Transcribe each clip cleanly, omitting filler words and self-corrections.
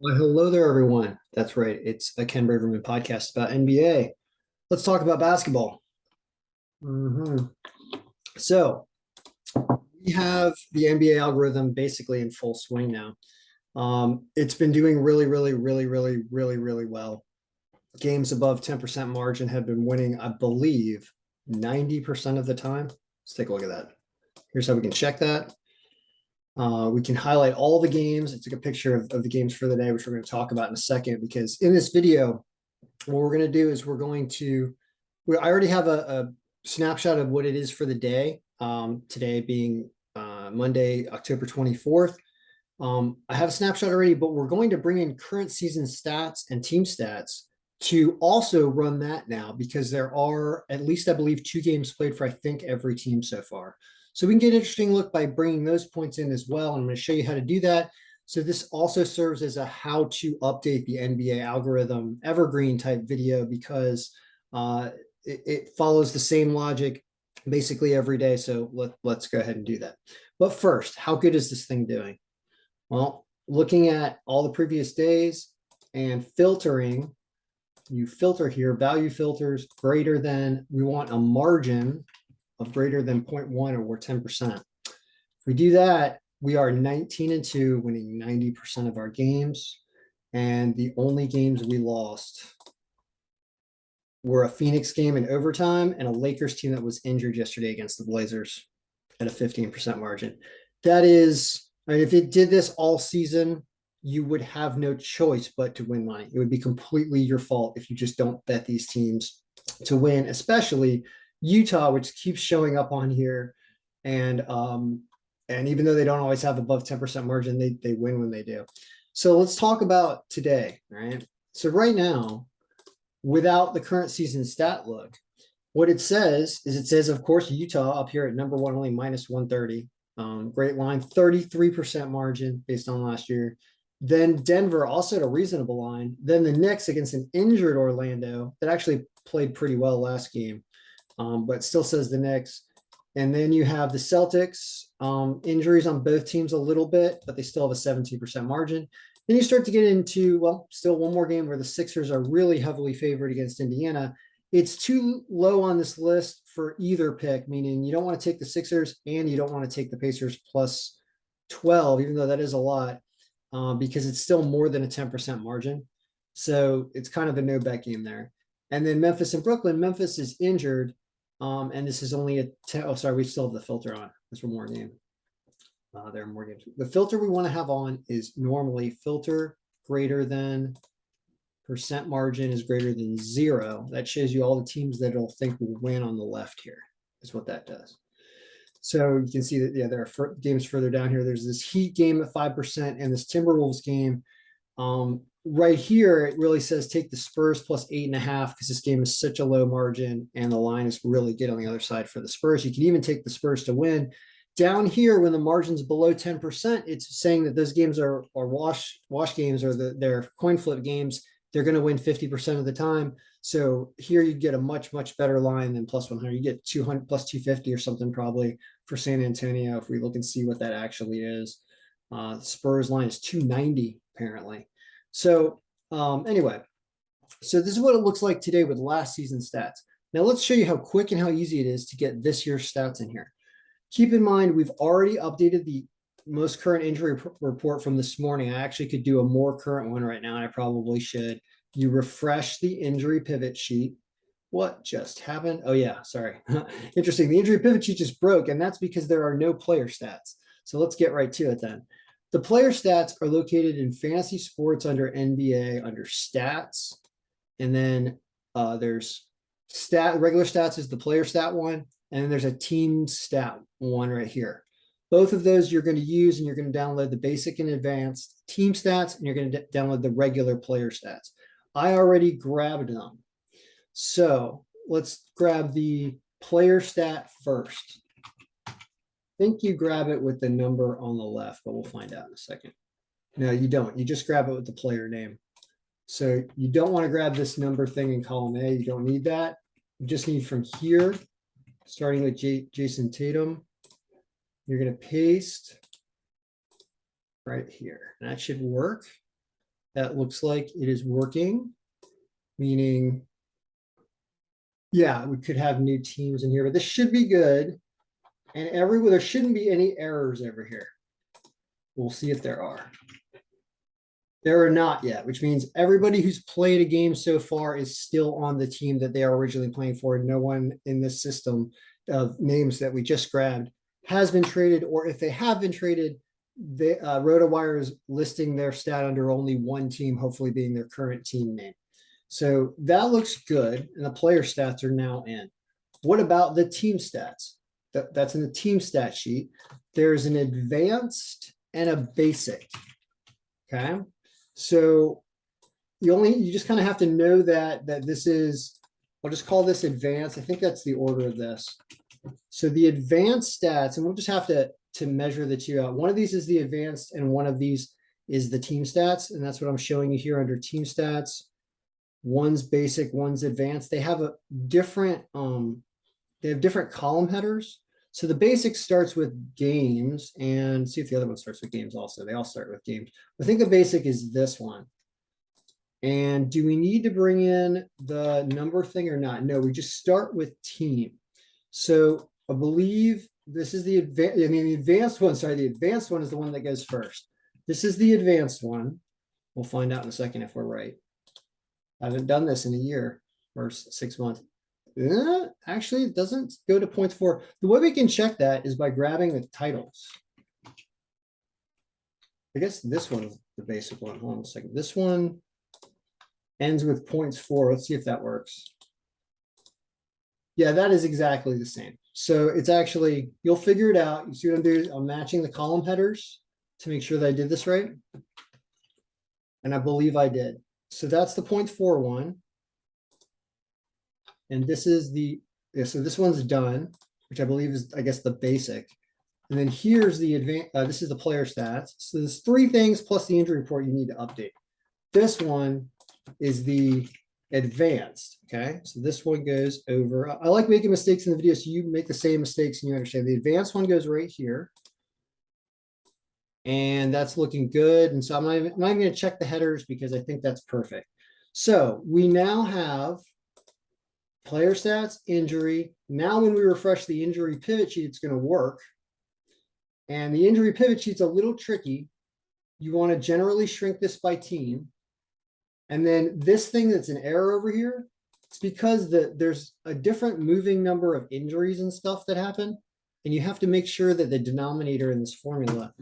Well, hello there, everyone. That's right. It's a Ken Braverman podcast about NBA. Let's talk about basketball. Mhm. So we have the NBA algorithm basically in full swing now. It's been doing really, really, really, really, really, really well. Games above 10% margin have been winning, I believe, 90% of the time. Let's take a look at that. Here's how we can check that. We can highlight all the games. I took a picture of the games for the day, which we're going to talk about in a second, because in this video, what we're going to do is I already have a snapshot of what it is for the day. Today being Monday, October 24th. I have a snapshot already, but we're going to bring in current season stats and team stats to also run that now because there are at least, I believe, 2 games played for, I think, every team so far. So we can get an interesting look by bringing those points in as well. I'm going to show you how to do that. So this also serves as a how to update the NBA algorithm evergreen type video because it follows the same logic basically every day. So let's go ahead and do that. But first, how good is this thing doing? Well, looking at all the previous days and filtering, you filter here, value filters greater than, we want a margin of greater than 0.1 or 10%. If we do that, we are 19-2, winning 90% of our games. And the only games we lost were a Phoenix game in overtime and a Lakers team that was injured yesterday against the Blazers at a 15% margin. That is, I mean, if it did this all season, you would have no choice but to win money. It would be completely your fault if you just don't bet these teams to win, especially Utah, which keeps showing up on here. And even though they don't always have above 10% margin, they win when they do. So let's talk about today, right? So right now, without the current season stat look, what it says is, it says, of course, Utah up here at number one, only minus 130. Great line, 33% margin based on last year. Then Denver also at a reasonable line. Then the Knicks against an injured Orlando that actually played pretty well last game, but still says the Knicks. And then you have the Celtics, injuries on both teams a little bit, but they still have a 17% margin. Then you start to get into, well, still one more game where the Sixers are really heavily favored against Indiana. It's too low on this list for either pick, meaning you don't want to take the Sixers and you don't want to take the Pacers plus 12, even though that is a lot, because it's still more than a 10% margin. So it's kind of a no bet game there. And then Memphis and Brooklyn. Memphis is injured, and this is only a 10. Oh, sorry, we still have the filter on. There's one more game. There are more games. The filter we want to have on is normally filter greater than percent margin is greater than 0. That shows you all the teams that it'll think will win on the left here, is what that does. So you can see that, yeah, there are games further down here. There's this Heat game at 5% and this Timberwolves game. Right here, it really says take the Spurs plus 8.5 because this game is such a low margin and the line is really good on the other side for the Spurs. You can even take the Spurs to win. Down here, when the margin's below 10%, it's saying that those games are wash games, or they're coin flip games. They're going to win 50% of the time. So here you get a much, much better line than plus 100. You get 200 plus 250 or something probably for San Antonio if we look and see what that actually is. Spurs line is 290 apparently. So anyway, so this is what it looks like today with last season stats. Now let's show you how quick and how easy it is to get this year's stats in here. Keep in mind, we've already updated the most current injury report from this morning. I actually could do a more current one right now, and I probably should. You refresh the injury pivot sheet. What just happened? Oh yeah, sorry. Interesting. The injury pivot sheet just broke, and that's because there are no player stats. So let's get right to it then. The player stats are located in fantasy sports under NBA, under stats. And then there's regular stats is the player stat one. And then there's a team stat one right here. Both of those you're going to use, and you're going to download the basic and advanced team stats, and you're going to download the regular player stats. I already grabbed them. So let's grab the player stat first. I think you grab it with the number on the left, but we'll find out in a second. No, you don't. You just grab it with the player name. So you don't want to grab this number thing in column A. You don't need that. You just need from here, starting with Jason Tatum. You're going to paste right here. That should work. that looks like it is working, meaning, yeah, we could have new teams in here, but this should be good. And everywhere, there shouldn't be any errors over here. We'll see if there are. There are not yet, which means everybody who's played a game so far is still on the team that they are originally playing for. No one in this system of names that we just grabbed has been traded, or if they have been traded, the RotoWire is listing their stat under only one team, hopefully being their current team name. So that looks good, and the player stats are now in. What about the team stats? That's in the team stat sheet. There's an advanced and a basic. Okay. So you just kind of have to know that this is, I'll just call this advanced. I think that's the order of this. So the advanced stats, and we'll just have to measure the two out. One of these is the advanced and one of these is the team stats. And that's what I'm showing you here under team stats. One's basic, one's advanced. They have a different, they have different column headers. So the basic starts with games, and see if the other one starts with games also. They all start with games. I think the basic is this one. And do we need to bring in the number thing or not? No, we just start with team. So I believe this is the advanced, the advanced one, sorry, the advanced one is the one that goes first. This is the advanced one. We'll find out in a second if we're right. I haven't done this in a year or 6 months. Actually, it doesn't go to points for. The way we can check that is by grabbing the titles. I guess this one's the basic one. Hold on a second. This one ends with points for. Let's see if that works. Yeah, that is exactly the same. So it's actually, you'll figure it out. You see what I'm doing? I'm matching the column headers to make sure that I did this right. And I believe I did. So that's the points for one. And this is the, so this one's done, which I believe is, I guess, the basic. And then here's the advanced, this is the player stats. So there's 3 things plus the injury report you need to update. This one is the advanced, okay? So this one goes over, I like making mistakes in the video so you make the same mistakes and you understand. The advanced one goes right here. And that's looking good. And so I'm not even going to check the headers because I think that's perfect. So we now have player stats, injury. Now when we refresh the injury pivot sheet, it's going to work. And the injury pivot sheet's a little tricky. You want to generally shrink this by team. And then this thing that's an error over here, it's because there's a different moving number of injuries and stuff that happen. And you have to make sure that the denominator in this formula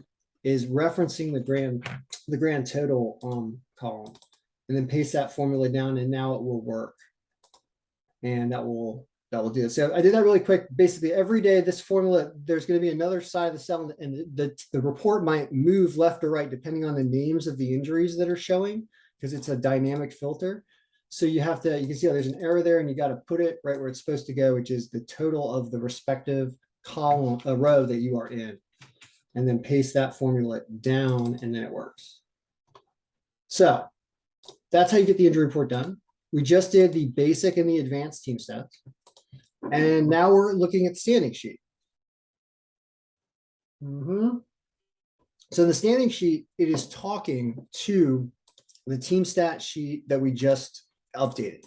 is referencing the grand total column. And then paste that formula down, and now it will work. And that will do it. So I did that really quick. Basically, every day, this formula, there's going to be another side of the cell, and the report might move left or right depending on the names of the injuries that are showing, because it's a dynamic filter. So you have to, you can see how there's an error there, and you got to put it right where it's supposed to go, which is the total of the respective column, a row that you are in, and then paste that formula down, and then it works. So that's how you get the injury report done. We just did the basic and the advanced team stats. And now we're looking at the standing sheet. So the standing sheet, it is talking to the team stat sheet that we just updated.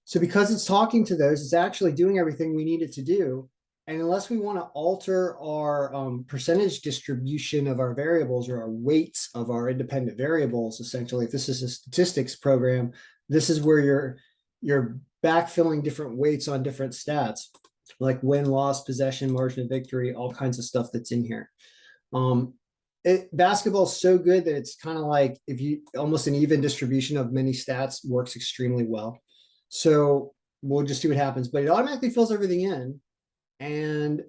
So because it's talking to those, it's actually doing everything we need it to do. And unless we want to alter our percentage distribution of our variables or our weights of our independent variables, essentially, if this is a statistics program, this is where you're backfilling different weights on different stats, like win, loss, possession, margin of victory, all kinds of stuff that's in here. Basketball is so good that it's kind of like if you almost an even distribution of many stats works extremely well. So we'll just see what happens, but it automatically fills everything in. And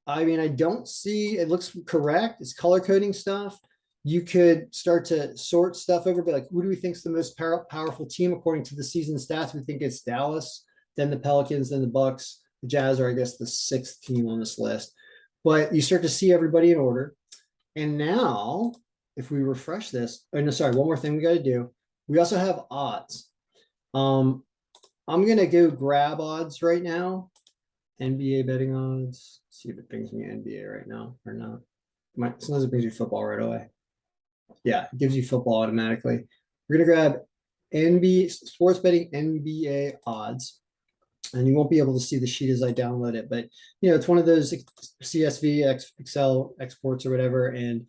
I mean, I don't see, it looks correct. It's color coding stuff. You could start to sort stuff over, but like, who do we think is the most powerful team according to the season stats? We think it's Dallas, then the Pelicans, then the Bucks. The Jazz are, I guess, the 6th team on this list. But you start to see everybody in order. And now, if we refresh this, oh no, sorry, one more thing we got to do. We also have odds. I'm gonna go grab odds right now. NBA betting odds. See if it brings me NBA right now or not. Sometimes it brings you football right away. Yeah, it gives you football automatically. We're gonna grab NBA sports betting NBA odds, and you won't be able to see the sheet as I download it, but it's one of those CSV Excel exports or whatever, and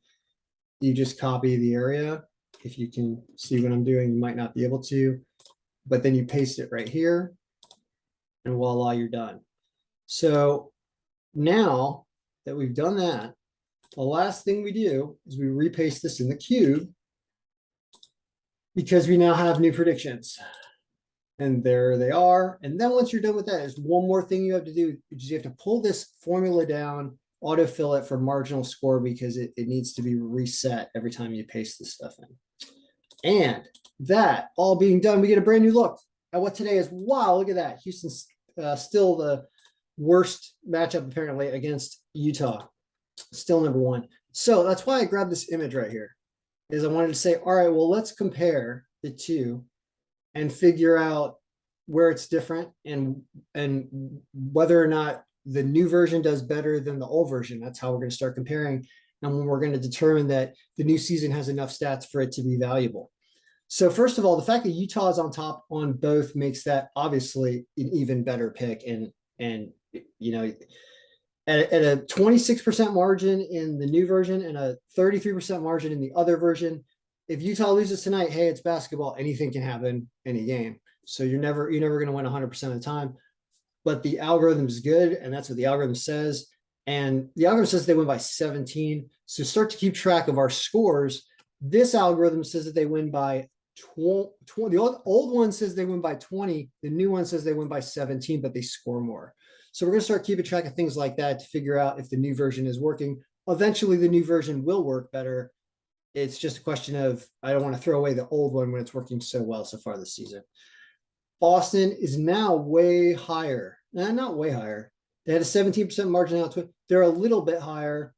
you just copy the area. If you can see what I'm doing, you might not be able to, but then you paste it right here, and voila, you're done. So now that we've done that, the last thing we do is we repaste this in the cube because we now have new predictions. And there they are. And then once you're done with that, there's one more thing you have to do, which is you have to pull this formula down, autofill it for marginal score because it needs to be reset every time you paste this stuff in. And that all being done, we get a brand new look at what today is. Wow, look at that. Houston's still the worst matchup apparently against Utah. Still number one. So that's why I grabbed this image right here, is I wanted to say, all right, well, let's compare the two and figure out where it's different and whether or not the new version does better than the old version. That's how we're going to start comparing. And when we're going to determine that the new season has enough stats for it to be valuable. So first of all, the fact that Utah is on top on both makes that obviously an even better pick. And at a 26% margin in the new version and a 33% margin in the other version, if Utah loses tonight, hey, it's basketball. Anything can happen any game. So you're never going to win 100% of the time. But the algorithm is good, and that's what the algorithm says. And the algorithm says they win by 17. So start to keep track of our scores. This algorithm says that they win by 20. The old one says they win by 20. The new one says they win by 17, but they score more. So we're going to start keeping track of things like that to figure out if the new version is working. Eventually, the new version will work better. It's just a question of, I don't want to throw away the old one when it's working so well so far this season. Boston is now way higher. Not way higher. They had a 17% margin out to it. They're a little bit higher.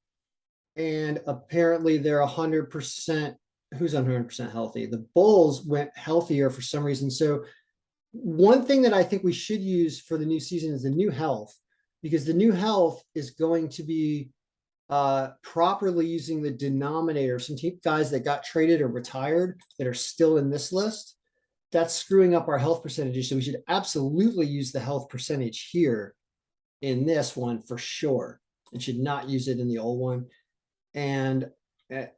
And apparently they're 100%. Who's 100% healthy? The Bulls went healthier for some reason. So one thing that I think we should use for the new season is the new health, because the new health is going to be properly using the denominator. Some guys that got traded or retired that are still in this list, that's screwing up our health percentages. So we should absolutely use the health percentage here in this one for sure, and should not use it in the old one. And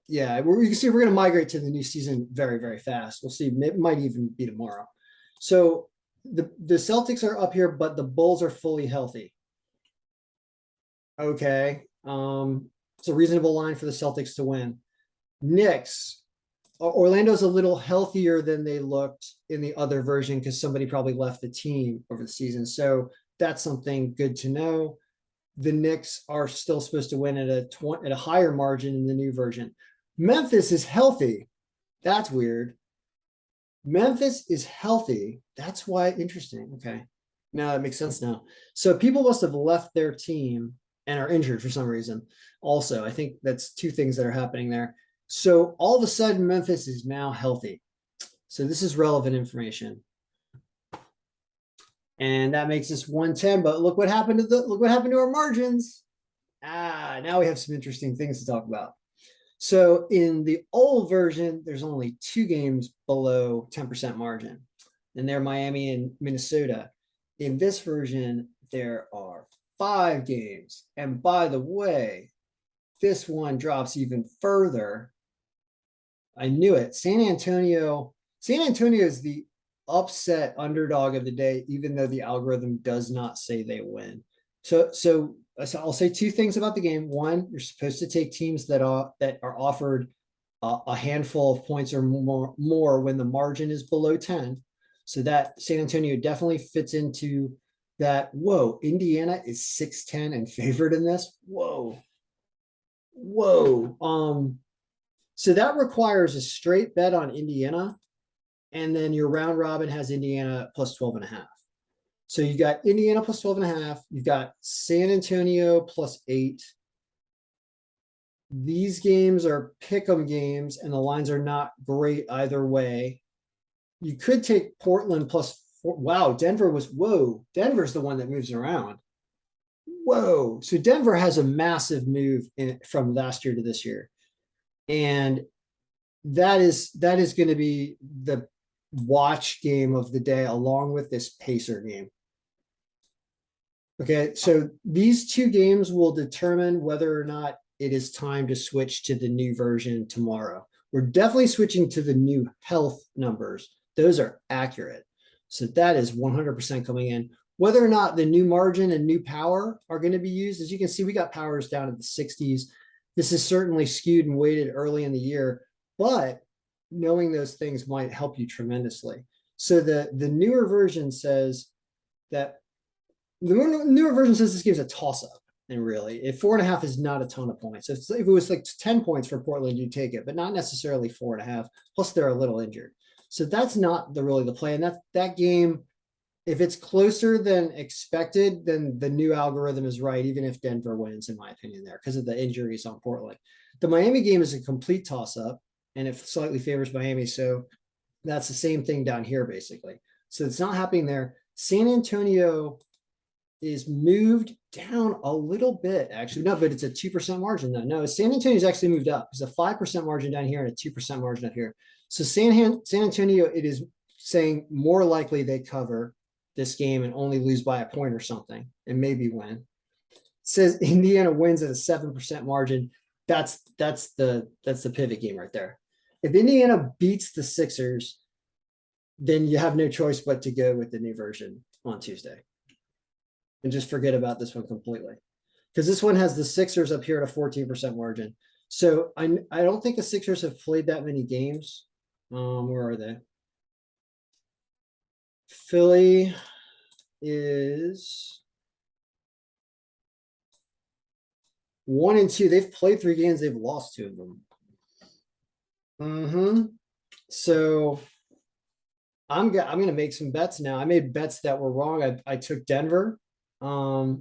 yeah, you can see we're going to migrate to the new season very, very fast. We'll see. It might even be tomorrow. So the Celtics are up here, but the Bulls are fully healthy. Okay. It's a reasonable line for the Celtics to win. Knicks, Orlando's a little healthier than they looked in the other version because somebody probably left the team over the season. So that's something good to know. The Knicks are still supposed to win at a higher margin in the new version. Memphis is healthy. That's weird. Memphis is healthy. That's why interesting. Okay. Now that makes sense now. So people must have left their team and are injured for some reason. Also, I think that's two things that are happening there. So all of a sudden, Memphis is now healthy. So this is relevant information. And that makes us 110. But look what happened to our margins. Now we have some interesting things to talk about. So in the old version, there's only 2 games below 10% margin, and they're Miami and Minnesota. In this version, there are 5 games. And by the way, this one drops even further. I knew it. San Antonio is the upset underdog of the day, even though the algorithm does not say they win. So I'll say 2 things about the game. One, you're supposed to take teams that are offered a handful of points or more when the margin is below 10. So that San Antonio definitely fits into that. Whoa, Indiana is 6-10 and favored in this. Whoa. So that requires a straight bet on Indiana, and then your round robin has Indiana plus 12.5. So you got Indiana plus 12.5. You've got San Antonio plus 8. These games are pick'em games, and the lines are not great either way. You could take Portland plus 4. Wow, Denver's the one that moves around. Whoa. So Denver has a massive move from last year to this year. And that is going to be the watch game of the day, along with this Pacer game. Okay, so these two games will determine whether or not it is time to switch to the new version tomorrow. We're definitely switching to the new health numbers. Those are accurate. So that is 100% coming in. Whether or not the new margin and new power are going to be used, as you can see, we got powers down at the 60s. This is certainly skewed and weighted early in the year, but knowing those things might help you tremendously. So the newer version says that the newer version says this game's a toss-up, and really, if 4.5 is not a ton of points. If it was like 10 points for Portland, you take it, but not necessarily 4.5. Plus, they're a little injured, so that's not really the play. And that game, if it's closer than expected, then the new algorithm is right, even if Denver wins, in my opinion, there because of the injuries on Portland. The Miami game is a complete toss-up, and it slightly favors Miami, so that's the same thing down here, basically. So it's not happening there. San Antonio is moved down a little bit, actually. No, but it's a 2% margin though. No, San Antonio's actually moved up. It's a 5% margin down here and a 2% margin up here. So San Antonio, it is saying more likely they cover this game and only lose by a point or something, and maybe win. It says Indiana wins at a 7% margin. That's the pivot game right there. If Indiana beats the Sixers, then you have no choice but to go with the new version on Tuesday. And just forget about this one completely, because this one has the Sixers up here at a 14% margin. So I don't think the Sixers have played that many games. Where are they? Philly is 1-2. They've played 3 games. They've lost 2 of them. So I'm going to make some bets now. I made bets that were wrong. I took Denver,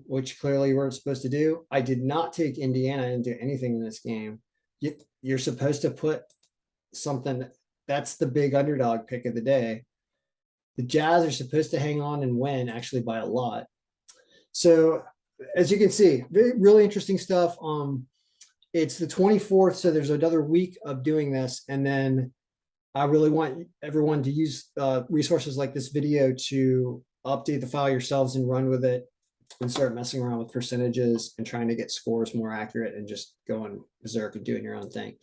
which clearly you weren't supposed to do. I did not take Indiana and do anything in this game. You're supposed to put something. That's the big underdog pick of the day. The Jazz are supposed to hang on and win, actually by a lot. So as you can see, really interesting stuff. It's the 24th, so there's another week of doing this, and then I really want everyone to use resources like this video to update the file yourselves and run with it and start messing around with percentages and trying to get scores more accurate and just going berserk and doing your own thing.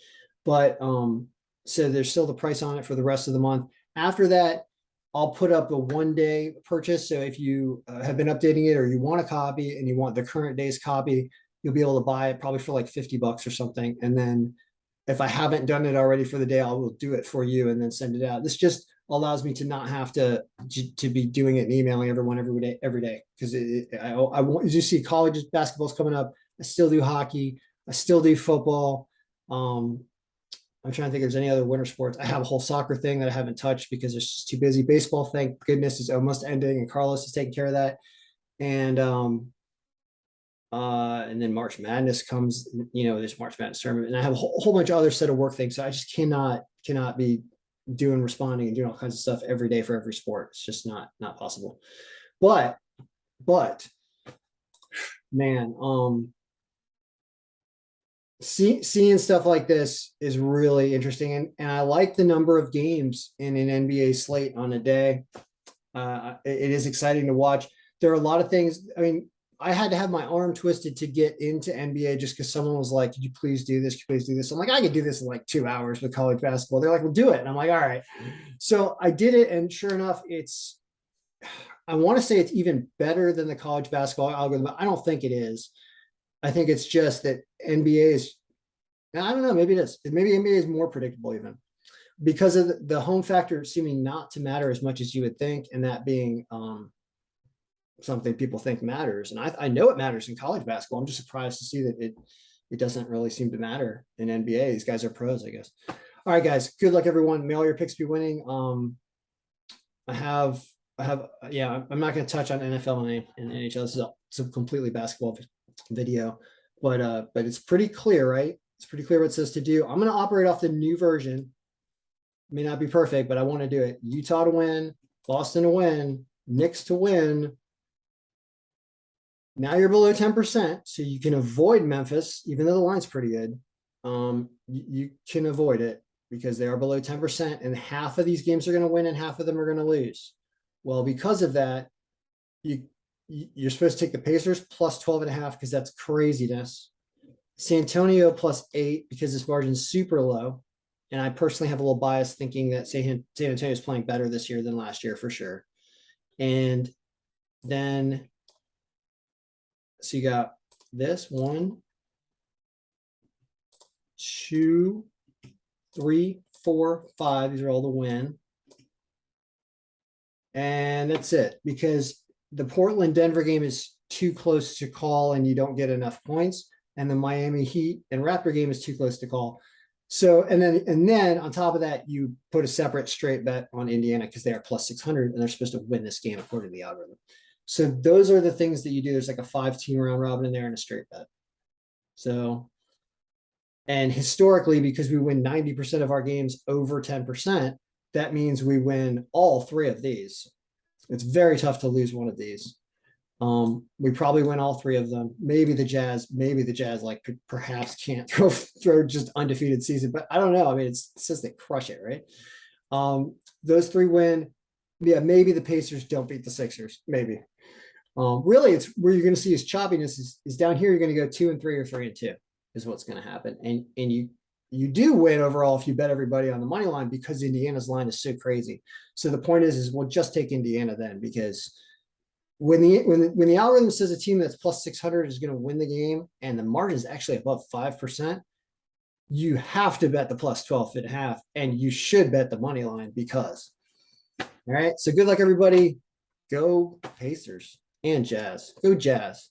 But so there's still the price on it for the rest of the month. After that, I'll put up a 1-day purchase. So if you have been updating it or you want a copy and you want the current day's copy, you'll be able to buy it probably for like $50 or something. And then if I haven't done it already for the day, I will do it for you and then send it out. This just allows me to not have to be doing it and emailing everyone every day. Because I want, as you see, college basketball's coming up. I still do hockey. I still do football. I'm trying to think if there's any other winter sports. I have a whole soccer thing that I haven't touched because it's just too busy. Baseball, thank goodness, is almost ending, and Carlos is taking care of that. And then March Madness comes, this March Madness tournament, and I have a whole bunch of other set of work things. So I just cannot be responding and doing all kinds of stuff every day for every sport. It's just not possible. But man, seeing stuff like this is really interesting, and I like the number of games in an NBA slate on a day. It is exciting to watch. There are a lot of things. I mean, I had to have my arm twisted to get into NBA just because someone was like, "Could you please do this? Could you please do this?" I'm like, "I could do this in like 2 hours with college basketball." They're like, "Well, do it," and I'm like, "All right." So I did it, and sure enough, I want to say it's even better than the college basketball algorithm. I don't think it is. I think it's just that NBA is, I don't know, maybe it is. Maybe NBA is more predictable even because of the home factor seeming not to matter as much as you would think, and that being something people think matters. And I know it matters in college basketball. I'm just surprised to see that it doesn't really seem to matter in NBA. These guys are pros, I guess. All right, guys, good luck, everyone. May all your picks be winning. I'm not going to touch on NFL and NHL. This is a completely basketball video, but it's pretty clear, right? It's pretty clear what it says to do. I'm going to operate off the new version. May not be perfect, but I want to do it. Utah to win, Boston to win, Knicks to win. Now you're below 10%, so you can avoid Memphis, even though the line's pretty good. You can avoid it. because they are below 10%, and half of these games are going to win and half of them are going to lose. Well, because of that, you're supposed to take the Pacers plus 12.5 because that's craziness. San Antonio plus 8 because this margin's super low. And I personally have a little bias thinking that San Antonio is playing better this year than last year for sure. And then, so you got this 1, 2, 3, 4, 5. These are all the win. And that's it, because the Portland Denver game is too close to call and you don't get enough points. And the Miami Heat and Raptor game is too close to call. So, and then on top of that, you put a separate straight bet on Indiana because they are plus 600 and they're supposed to win this game according to the algorithm. So those are the things that you do. There's like a 5-team round robin in there and a straight bet. So, and historically, because we win 90% of our games over 10%, that means we win all 3 of these. It's very tough to lose one of these. We probably win all 3 of them. Maybe the Jazz like perhaps can't throw just undefeated season, but I don't know. I mean, it says they crush it, right? Those 3 win. Yeah, maybe the Pacers don't beat the Sixers. Maybe. Really, it's where you're going to see his choppiness is down here. You're going to go 2 and 3 or 3 and 2 is what's going to happen, and you do win overall if you bet everybody on the money line because Indiana's line is so crazy. So the point is we'll just take Indiana then, because when the algorithm says a team that's plus 600 is going to win the game and the margin is actually above 5%, you have to bet the plus 12.5, and you should bet the money line because. All right. So good luck, everybody. Go Pacers and Jazz. Go Jazz.